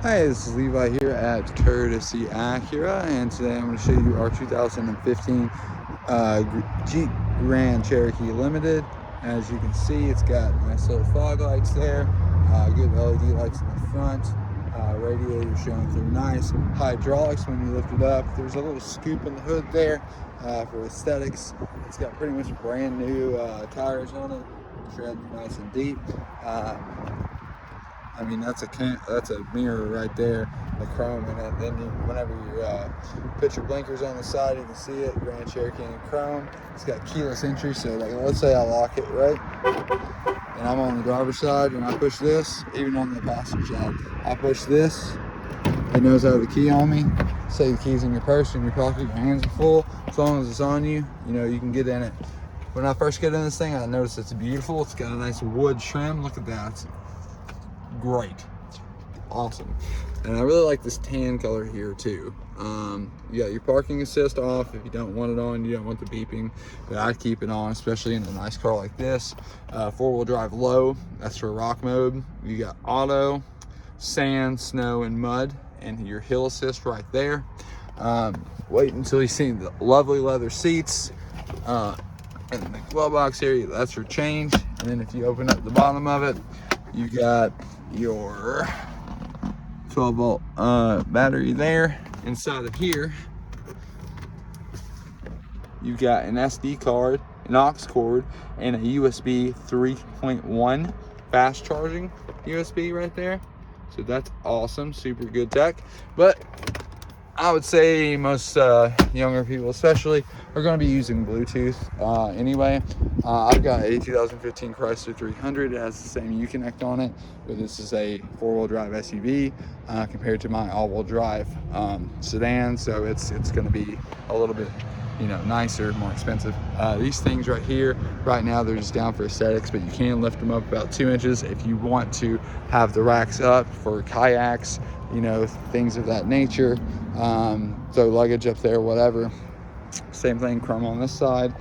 Hi, this is Levi here at Courtesy Acura, and today I'm going to show you our 2015 Jeep Grand Cherokee Limited. As you can see, it's got nice little fog lights there, good LED lights in the front, radiator showing through nice, hydraulics when you lift it up. There's a little scoop in the hood there for aesthetics. It's got pretty much brand new tires on it, tread nice and deep. I mean, that's a mirror right there, the chrome in it. Then whenever you put your blinkers on the side, you can see it, Grand Cherokee in chrome. It's got keyless entry, so like, let's say I lock it, right? And I'm on the driver's side and I push this, even on the passenger side. I push this, it knows I have the key on me. Say the key's in your purse, in your pocket, your hands are full. As long as it's on you, you can get in it. When I first get in this thing, I noticed it's beautiful. It's got a nice wood trim. Look at that. It's great, awesome. And I really like this tan color here too. You got your parking assist off if you don't want it on, you don't want the beeping, but I'd keep it on, especially in a nice car like this. Four-wheel drive low, that's for rock mode. You got auto, sand, snow, and mud, and your hill assist right there. Wait until you see the lovely leather seats and the glove box here. That's for change. And then if you open up the bottom of it, you got your 12-volt battery there. Inside of here, you've got an SD card, an aux cord, and a USB 3.1 fast charging USB right there. So that's awesome, super good tech. But I would say most younger people especially are going to be using Bluetooth anyway. I've got a 2015 Chrysler 300. It has the same Uconnect on it, but this is a four-wheel drive SUV compared to my all-wheel drive sedan, so it's going to be a little bit nicer, more expensive. These things right here, right now, they're just down for aesthetics, but you can lift them up about 2 inches if you want to have the racks up for kayaks, things of that nature. Throw luggage up there, whatever. Same thing, chrome on this side.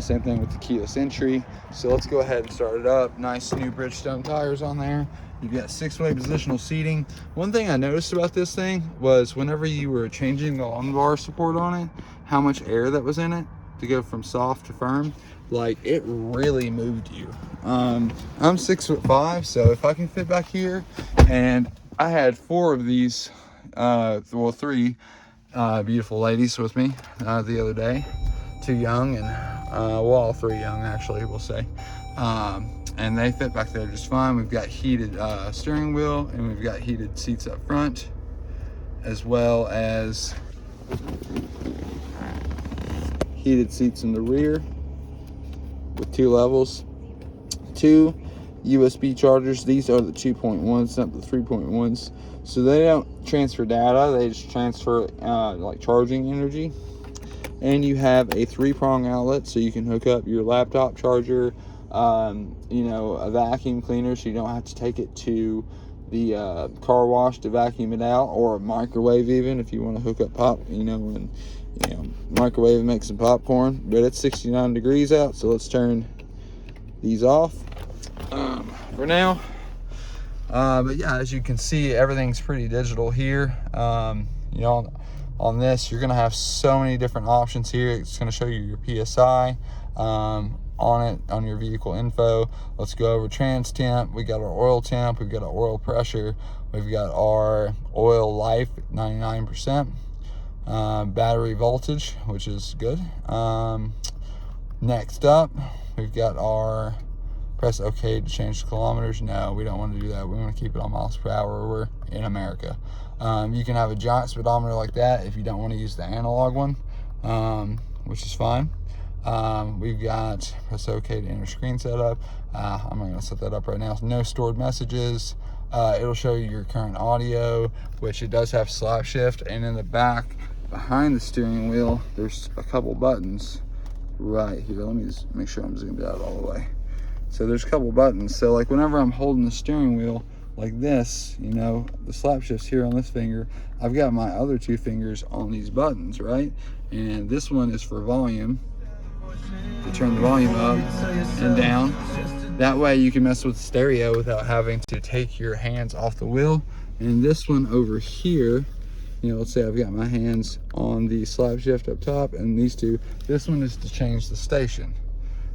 Same thing with the keyless entry. So let's go ahead and start it up. Nice new Bridgestone tires on there. You've got 6-way positional seating. One thing I noticed about this thing was whenever you were changing the lumbar support on it, how much air that was in it to go from soft to firm. Like, it really moved you. I'm 6'5", so if I can fit back here, and I had 4 of these, 3 beautiful ladies with me the other day. 2 young and all 3 young, actually, we'll say. And they fit back there just fine. We've got heated steering wheel, and we've got heated seats up front, as well as heated seats in the rear with 2 levels. 2 USB chargers. These are the 2.1s, not the 3.1s. So they don't transfer data, they just transfer like charging energy. And you have a 3-prong outlet, so you can hook up your laptop charger, a vacuum cleaner, so you don't have to take it to the car wash to vacuum it out, or a microwave even if you want to hook up and microwave and make some popcorn. But it's 69 degrees out, so let's turn these off for now. But yeah, as you can see, everything's pretty digital here. On this, you're going to have so many different options here. It's going to show you your PSI on it, on your vehicle info. Let's go over trans temp. We got our oil temp. We've got our oil pressure. We've got our oil life at 99%. Battery voltage, which is good. Next up, we've got our press OK to change the kilometers. No, we don't want to do that. We want to keep it on miles per hour. We're in America. You can have a giant speedometer like that if you don't want to use the analog one, which is fine. We've got press OK to enter screen setup. I'm not going to set that up right now. No stored messages. It'll show you your current audio, which it does have slap shift. And in the back, behind the steering wheel, there's a couple buttons right here. Let me just make sure I'm zoomed out all the way. So there's a couple buttons. So like whenever I'm holding the steering wheel like this, the slap shift's here on this finger. I've got my other 2 fingers on these buttons, right? And this one is for volume, to turn the volume up and down. That way you can mess with the stereo without having to take your hands off the wheel. And this one over here, you know, let's say I've got my hands on the slap shift up top and these two. This one is to change the station,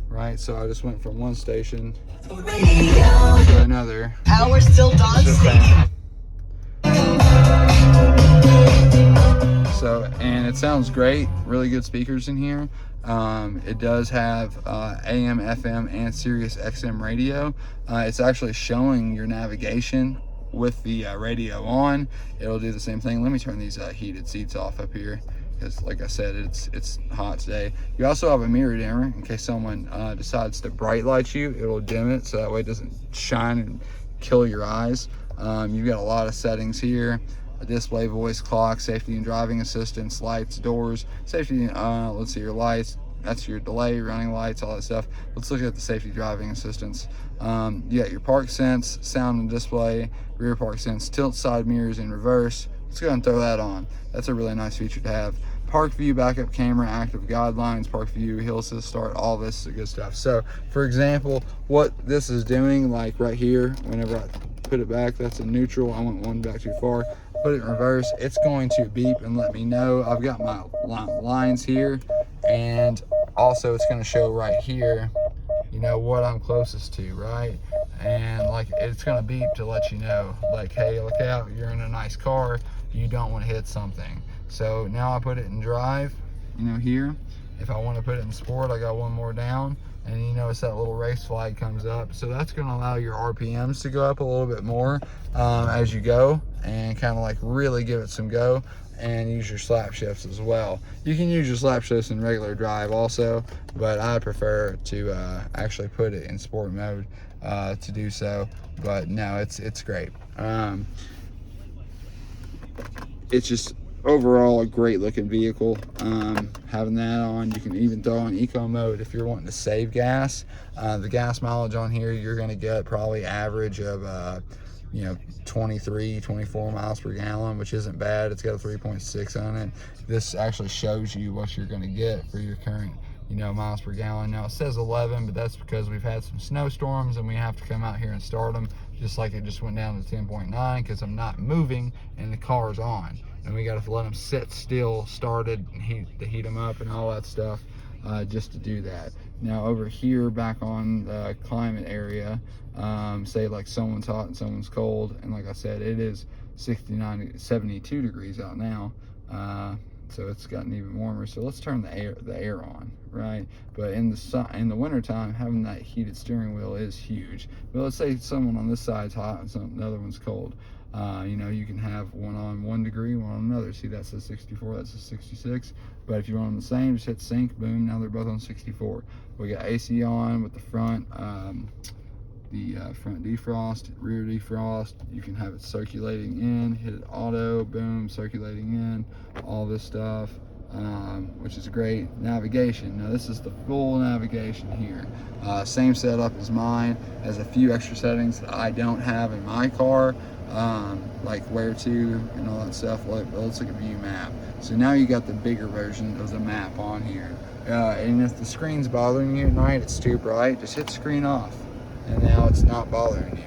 right? So I just went from one station to another. We're still dancing. So, and it sounds great, really good speakers in here. It does have AM, FM, and Sirius XM radio. It's actually showing your navigation with the radio on. It'll do the same thing. Let me turn these heated seats off up here, because like I said, it's hot today. You also have a mirror dimmer in case someone decides to bright light you. It'll dim it so that way it doesn't shine and kill your eyes. You've got a lot of settings here. A display, voice, clock, safety and driving assistance, lights, doors, safety, let's see, your lights, that's your delay, running lights, all that stuff. Let's look at the safety driving assistance. You got your park sense, sound and display, rear park sense, tilt side mirrors in reverse. Let's go ahead and throw that on. That's a really nice feature to have. Park view, backup camera, active guidelines, park view, hill assist start, all this good stuff. So for example, what this is doing, like right here, whenever I put it back, that's a neutral. I went one back too far. Put it in reverse, it's going to beep and let me know. I've got my lines here, and also it's going to show right here, you know, what I'm closest to, right? And like it's going to beep to let you know, like, hey, look out, you're in a nice car, you don't want to hit something. So now I put it in drive, you know, here. If I want to put it in sport, I got one more down, and you notice that little race flag comes up. So that's going to allow your RPMs to go up a little bit more as you go, and kind of like really give it some go, and use your slap shifts as well. You can use your slap shifts in regular drive also, but I prefer to actually put it in sport mode to do so. But no, it's great. It's just overall a great looking vehicle. Having that on, you can even throw on eco mode if you're wanting to save gas. The gas mileage on here, you're going to get probably average of you know, 23, 24 miles per gallon, which isn't bad. It's got a 3.6 on it. This actually shows you what you're going to get for your current, you know, miles per gallon. Now it says 11, but that's because we've had some snowstorms and we have to come out here and start them, just like it just went down to 10.9 because I'm not moving and the car's on. And we got to let them sit still, started, and heat them up and all that stuff, just to do that. Now over here, back on the climate area, say like someone's hot and someone's cold, and like I said, it is 72 degrees out now, so it's gotten even warmer. So let's turn the air on, right? But in the winter time, having that heated steering wheel is huge. But let's say someone on this side's hot and the other one's cold. You know, you can have one on 1 degree, one on another. See, that says 64, that says 66. But if you want them the same, just hit sync, boom, now they're both on 64. We got AC on with the front, front defrost, rear defrost. You can have it circulating in, hit it auto, boom, circulating in, all this stuff, which is great. Navigation, now this is the full navigation here. Same setup as mine, has a few extra settings that I don't have in my car, like where to and all that stuff. Let's look at view map. So now you got the bigger version of the map on here, and if the screen's bothering you at night, it's too bright, just hit screen off, and now it's not bothering you.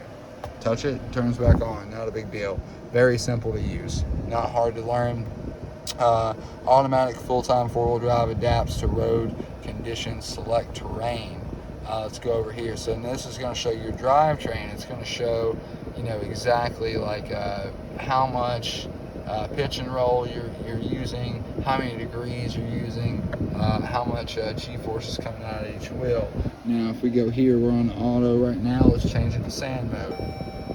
Touch it, turns back on, not a big deal. Very simple to use, not hard to learn. Automatic full-time four-wheel drive, adapts to road conditions, select terrain. Let's go over here. So this is going to show your drivetrain. It's going to show, you know, exactly like how much pitch and roll you're using, how many degrees you're using, how much G-force is coming out of each wheel. Now if we go here, we're on auto right now. Let's change it to sand mode.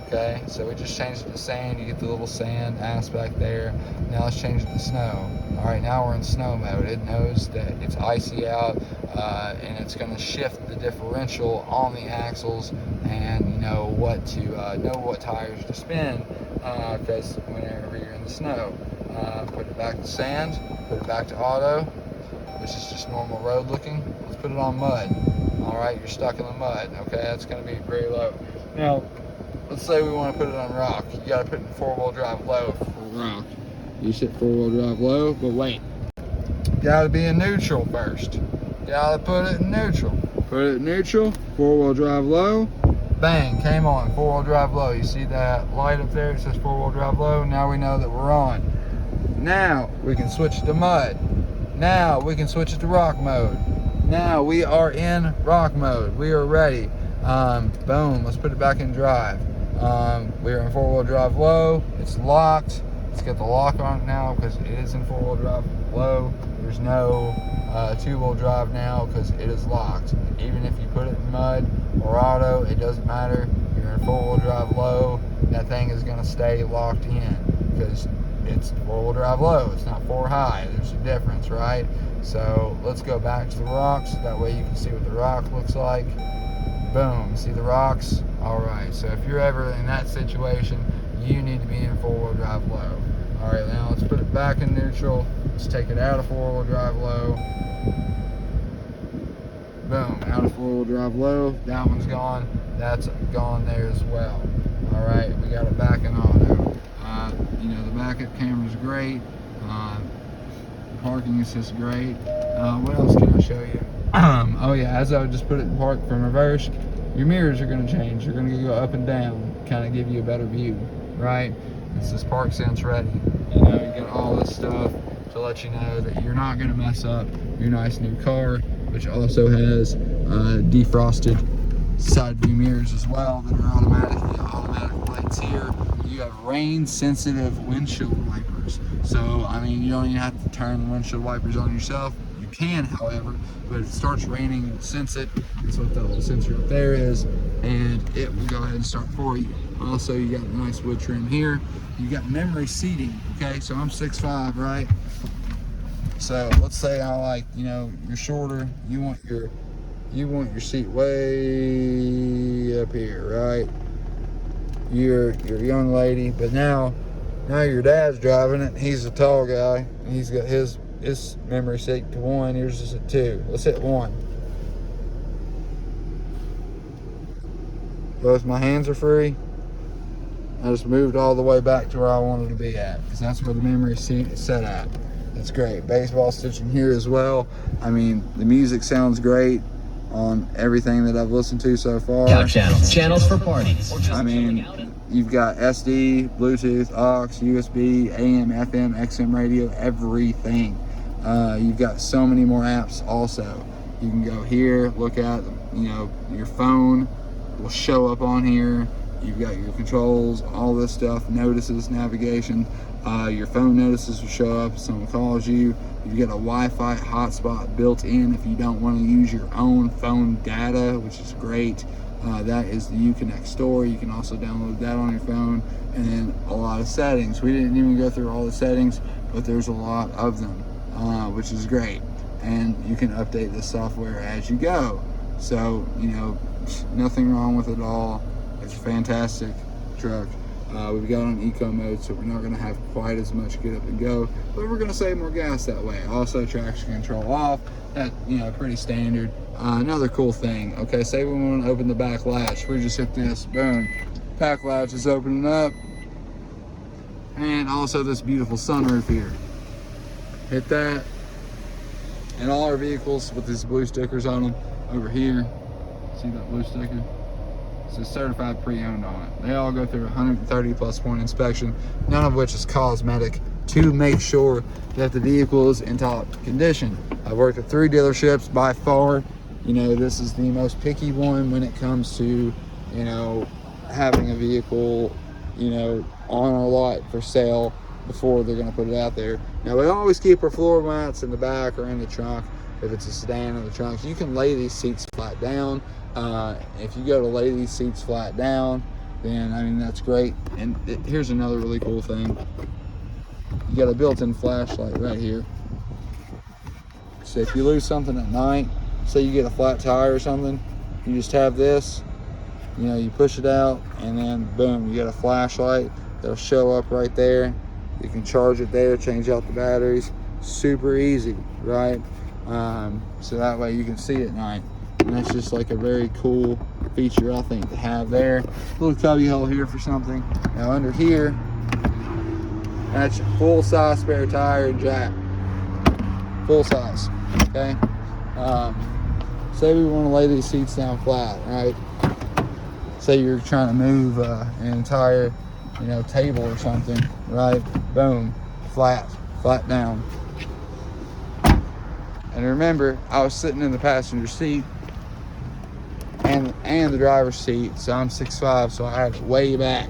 Okay, so we just changed it to sand. You get the little sand aspect there. Now let's change it to snow. All right, now we're in snow mode. It knows that it's icy out, and it's going to shift the differential on the axles, and know what tires to spin, because whenever you're in the snow. Put it back to sand, put it back to auto, which is just normal road looking. Let's put it on mud. All right, you're stuck in the mud. Okay, that's going to be very low. Now, let's say we want to put it on rock. You got to put it in four-wheel drive low for rock. You set four-wheel drive low, but wait. Got to be in neutral first. Got to put it in neutral. Put it neutral, 4-wheel drive low. Bang, came on, 4-wheel drive low. You see that light up there? It says 4-wheel drive low. Now we know that we're on. Now we can switch to mud. Now we can switch it to rock mode. Now we are in rock mode. We are ready. Boom, let's put it back in drive. We are in 4-wheel drive low. It's locked. Let's get the lock on it now because it is in 4-wheel drive low. There's no 2-wheel drive now because it is locked. Even if you put it in mud or auto, it doesn't matter. You're in 4-wheel drive low. That thing is going to stay locked in because it's 4-wheel drive low. It's not 4 high. There's a difference, right? So let's go back to the rocks. That way you can see what the rock looks like. Boom, see the rocks? All right, so if you're ever in that situation, you need to be in 4-wheel drive low. All right, now let's put it back in neutral. Let's take it out of 4-wheel drive low. Boom, out of 4-wheel drive low. That one's gone. That's gone there as well. All right, we got it back in auto. You know, the backup camera's great. Parking assist great. What else can I show you? Oh yeah, as I just put it in park from reverse, your mirrors are going to change. They're going to go up and down, kind of give you a better view, right? It says Park Sense Ready. You know, you got all this stuff to let you know that you're not going to mess up your nice new car, which also has defrosted side view mirrors as well that are automatic lights here. You have rain sensitive windshield wipers. So, I mean, you don't even have to turn the windshield wipers on yourself. You can, however, but if it starts raining, it'll sense it. That's what that little sensor up there is, and it will go ahead and start for you. Also, you got a nice wood trim here. You got memory seating, okay? So I'm 6'5", right? So let's say you know, you're shorter, you want your seat way up here, right? You're a young lady, but now your dad's driving it. He's a tall guy, and he's got his memory seat to 1. Yours is at 2. Let's hit 1. Both my hands are free. I just moved all the way back to where I wanted to be at because that's where the memory seat is set at. That's great. Baseball stitching here as well. I mean, the music sounds great on everything that I've listened to so far. Couch channels for parties. I mean, you've got SD, Bluetooth, aux, USB, AM, FM, XM radio, everything. You've got so many more apps also. You can go here, look at, you know, your phone will show up on here. You've got your controls, all this stuff, notices, navigation. Your phone notices will show up if someone calls you. You've got a Wi-Fi hotspot built in if you don't want to use your own phone data, which is great. That is the Uconnect store. You can also download that on your phone. And then a lot of settings. We didn't even go through all the settings, but there's a lot of them, which is great. And you can update the software as you go. So, you know, nothing wrong with it all. It's a fantastic truck. We've got on eco mode, so we're not going to have quite as much get up and go, but we're going to save more gas that way. Also, traction control off. That, you know, pretty standard. Another cool thing. Okay, say we want to open the back latch. We just hit this. Boom. Back latch is opening up. And also this beautiful sunroof here. Hit that. And all our vehicles with these blue stickers on them over here. See that blue sticker? It says certified pre-owned on it. They all go through 130 plus point inspection, none of which is cosmetic, to make sure that the vehicle is in top condition. I've worked at 3 dealerships. By far, you know, this is the most picky one when it comes to, you know, having a vehicle, you know, on a lot for sale before they're going to put it out there. Now, we always keep our floor mats in the back or in the trunk. If it's a sedan in the trunk, you can lay these seats flat down. If you go to lay these seats flat down, then, I mean, that's great. And here's another really cool thing. You got a built-in flashlight right here. So if you lose something at night, say you get a flat tire or something, you just have this, you know, you push it out, and then boom, you get a flashlight. They'll show up right there. You can charge it there, change out the batteries. Super easy, right? So that way you can see at night. And that's just like a very cool feature, I think, to have there. Little cubby hole here for something. Now under here, that's your full-size spare tire and jack. Full size, okay? say we want to lay these seats down flat, right? Say you're trying to move an entire, table or something, right? Boom, flat down. And remember, I was sitting in the passenger seat and the driver's seat, so I'm 6'5", so I had it way back.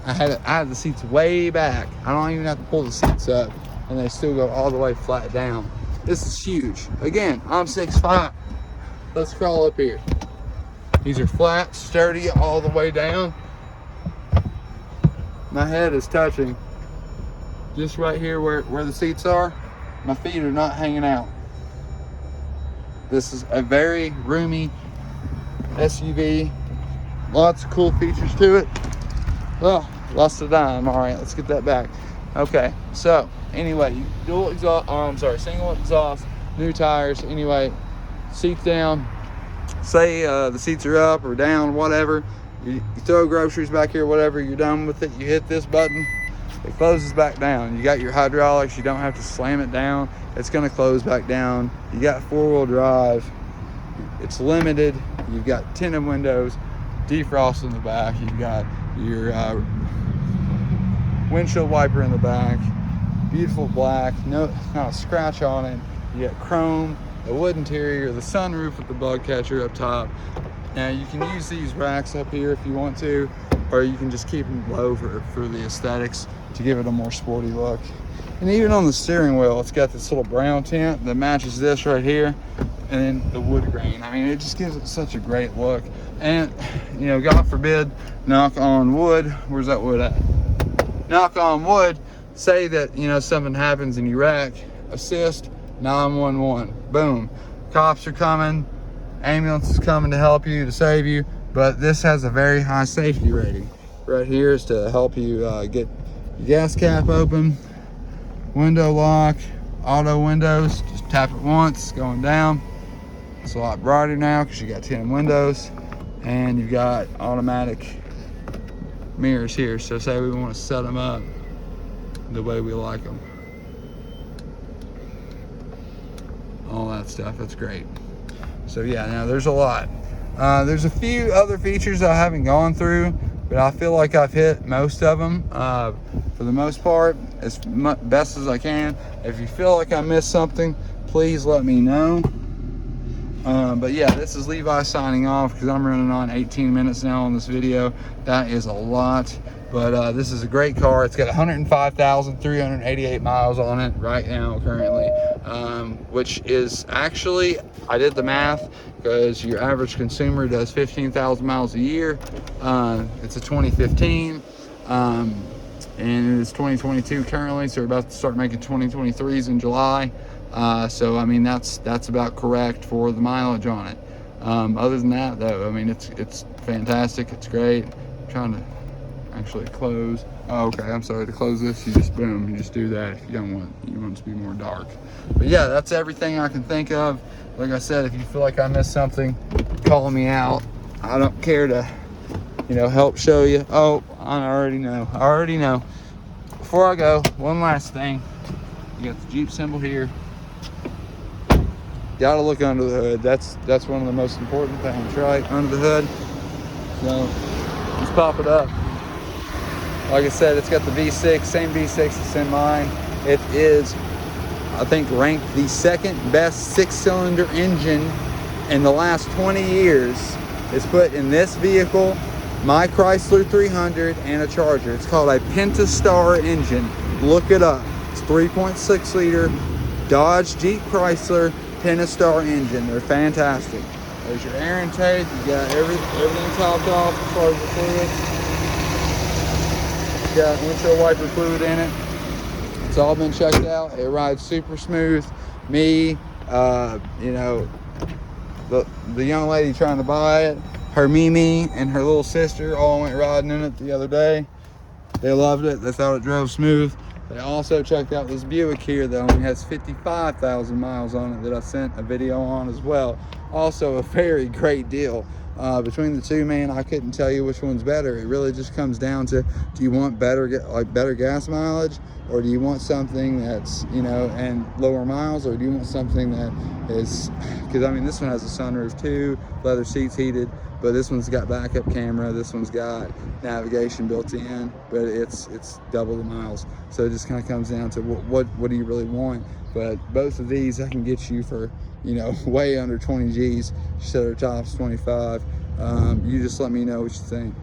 I had the seats way back. I don't even have to pull the seats up, and they still go all the way flat down. This is huge. Again, I'm 6'5". Let's crawl up here. These are flat, sturdy, all the way down. My head is touching just right here where the seats are. My feet are not hanging out. This is a very roomy SUV. Lots of cool features to it. Oh, lost a dime. All right, let's get that back. Okay, so anyway, dual exhaust, single exhaust, new tires. Anyway, seats down. Say the seats are up or down, whatever. You throw groceries back here, whatever, you're done with it. You hit this button, it closes back down. You got your hydraulics, you don't have to slam it down. It's gonna close back down. You got 4-wheel drive. It's limited. You've got tinted windows, defrost in the back. You've got your windshield wiper in the back. Beautiful black, not a scratch on it. You got chrome, a wood interior, the sunroof with the bug catcher up top. Now you can use these racks up here if you want to, or you can just keep them low for the aesthetics to give it a more sporty look. And even on the steering wheel, it's got this little brown tint that matches this right here, and then the wood grain. I mean, it just gives it such a great look. And, God forbid, knock on wood, where's that wood at? Knock on wood, say that, something happens and you wreck, assist, 911, boom. Cops are coming, ambulance is coming to help you, to save you, but this has a very high safety rating. Right here is to help you get your gas cap open, window lock, auto windows, just tap it once, going down. It's a lot brighter now because you got tinted windows, and you've got automatic mirrors here. So say we want to set them up the way we like them. All that stuff, that's great. So yeah, now there's a lot. There's a few other features I haven't gone through, but I feel like I've hit most of them for the most part, as best as I can. If you feel like I missed something, please let me know. But yeah, this is Levi signing off because I'm running on 18 minutes now on this video. That is a lot, but this is a great car. It's got 105,388 miles on it right now currently, which is actually, I did the math, because your average consumer does 15,000 miles a year. It's a 2015, and it's 2022 currently, so we're about to start making 2023s in July. So I mean, that's about correct for the mileage on it. Other than that though, I mean, it's fantastic, it's great. I'm trying to actually close. Oh, okay, I'm sorry, to close this, you just boom, you just do that if you don't want it to be more dark. But yeah, that's everything I can think of. Like I said, if you feel like I missed something, call me out. I don't care to, help show you. Oh, I already know. Before I go, one last thing. You got the Jeep symbol here. Gotta look under the hood. That's one of the most important things, right? Under the hood. So let's pop it up. Like I said, it's got the V6, same V6 that's in mine. It is, I think, ranked the second best 6-cylinder engine in the last 20 years. It's put in this vehicle, my Chrysler 300, and a Charger. It's called a Pentastar engine. Look it up. It's 3.6 liter Dodge Jeep Chrysler Pentastar engine. They're fantastic. There's your air intake. You got everything topped off as far as the fluid. You got windshield wiper fluid in it. It's all been checked out. It rides super smooth. Me, the young lady trying to buy it, her Mimi and her little sister all went riding in it the other day. They loved it. They thought it drove smooth. They also checked out this Buick here though, and it has 55,000 miles on it that I sent a video on as well. Also a very great deal. Between the two, man, I couldn't tell you which one's better. It really just comes down to, do you want better gas mileage, or do you want something that's, you know, and lower miles, or do you want something that is, because I mean this one has a sunroof too, leather seats heated, but this one's got backup camera, this one's got navigation built in, but it's double the miles. So it just kind of comes down to what do you really want. But both of these I can get you for, you know, way under 20 G's. She said her top's 25. You just let me know what you think.